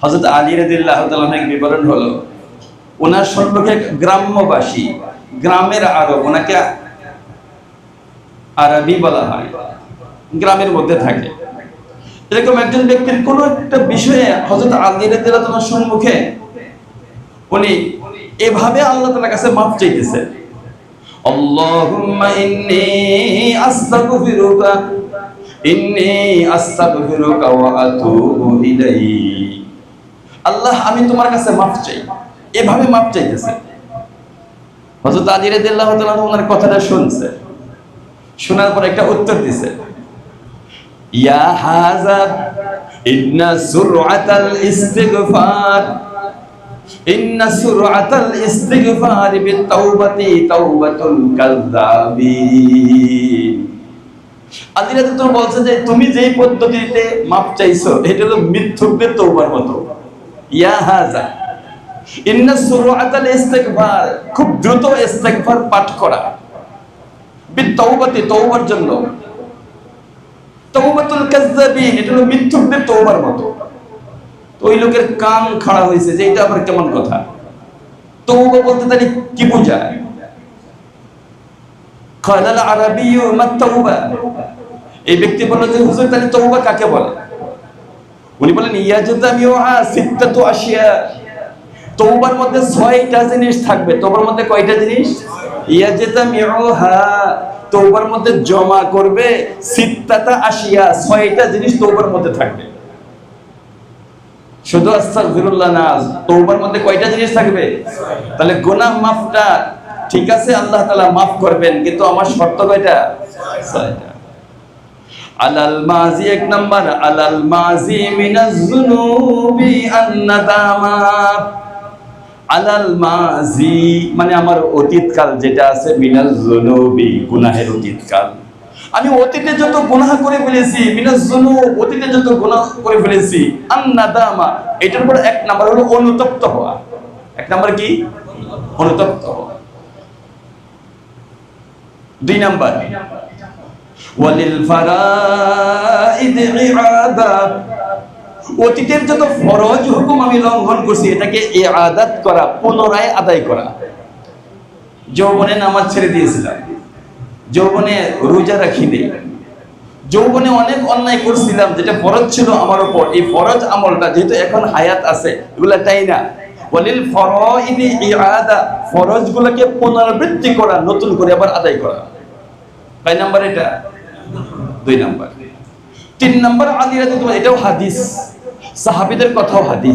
হযরত আলী রাদিয়াল্লাহু তাআলা এর বিবরণ হলো, ওনার সম্পর্কে গ্রাম্যবাসী, গ্রামের আরব, ওনাকে আরবি বলা হয়, গ্রামের মধ্যে থাকে। এরকম একজন ব্যক্তির কোনো একটা বিষয়ে হযরত আলী রাদিয়াল্লাহু তাআলার সম্মুখে উনি এভাবে আল্লাহ তাআলার কাছে মাফ চাইতেছে, আল্লাহুম্মা ইন্নী আস্তাগফিরুকা ওয়া আতুবু ইলাইক। আল্লাহ, আমি তোমার কাছে মাফ চাই, এভাবে মাফ চাইতেছে। হযরত আলী রাদিয়াল্লাহু তাআলা ওনার কথাটা শুনছে, শোনার পর একটা উত্তর দিছে, ইয়া হাযা ইন্না সুরআতাল ইস্তিগফার বিত-তাওবাতি তাওবাতুল কাযযাবিন। আলী রাদিয়াল্লাহু তাআলা বলছে যে তুমি যেই পদ্ধতিতে মাফ চাইছো এটা হলো মিথ্যুকদের তওবার মতো। ইয়া হাযা ইন্না সুরআতাল ইস্তিগফার, খুব দ্রুত ইস্তিগফার পাঠ করা, বিত-তাওবাতি তওবার জন্য, তাওবাতুল কাযযাবিন এটা হলো মিথ্যুকদের তওবার মতো। তো ওই লোকের কান খাড়া হয়েছে যে এটা আবার কেমন কথা, তওবা বলতে তাহলে কি বোঝায়? কালাল আরাবিয়্যু মাত তাওবা, এই ব্যক্তি বলল যে হুজুর তাহলে তওবা কাকে বলে? উনি বলেন ইয়াজতামিউহা সিত্তাতু আশিয়া, তওবার মধ্যে 6টা জিনিস থাকবে। তওবার মধ্যে কয়টা জিনিস? ইয়াজতামিউহা, তওবার মধ্যে জমা করবে সিত্তাতা আশিয়া, 6টা জিনিস তওবার মধ্যে থাকবে। শুধু আস্তাগফিরুল্লাহ না, তওবার মধ্যে কয়টা জিনিস থাকবে? তাহলে গুনাহ মাফটা ঠিক আছে, আল্লাহ তাআলা মাফ করবেন, কিন্তু আমার শর্ত কয়টা? 6টা। আলাল মাজি, এক নাম্বার, আলাল মাজি মিনাজ যুনুবি আন-নাদামা। আলাল মাজি মানে আমার অতীতকাল যেটা আছে, মিনাজ যুনুবি গুনাহের অতীতকাল, আমি অতীতে যত গুনাহ করে ফেলেছি, মিনাজ যুনুব অতীতে যত গুনাহ করে ফেলেছি, আন-নাদামা এটার উপর এক নাম্বার হলো অনুতপ্ত হওয়া। এক নাম্বার কি? অনুতপ্ত হওয়া। 2 নাম্বার ওয়ালিল ফারাইদ ইআদা, অতীতের যত ফরজ হুকুম আমি লঙ্ঘন করছি এটাকে ইআদাত করা, পুনরায় আদায় করা। যৌবনে নামাজ ছেড়ে দিয়েছিলাম, যৌবনে রোজা রাখিনি, যৌবনে অনেক অন্যায় করছিলাম যেটা ফরজ ছিল আমার উপর, এই ফরজ আমলটা যেহেতু এখন হায়াত আছে এগুলা তাই না, ওয়ালিল ফারাইদ ইআদা, ফরজগুলোকে পুনরাবৃত্তি করা, নতুন করে আবার আদায় করা। কয় নাম্বার এটা? 2 নাম্বার। 3 নাম্বার আলী রাদিয়াল্লাহু তাআলা, এটাও হাদিস, সাহাবীদের কথাও হাদিস।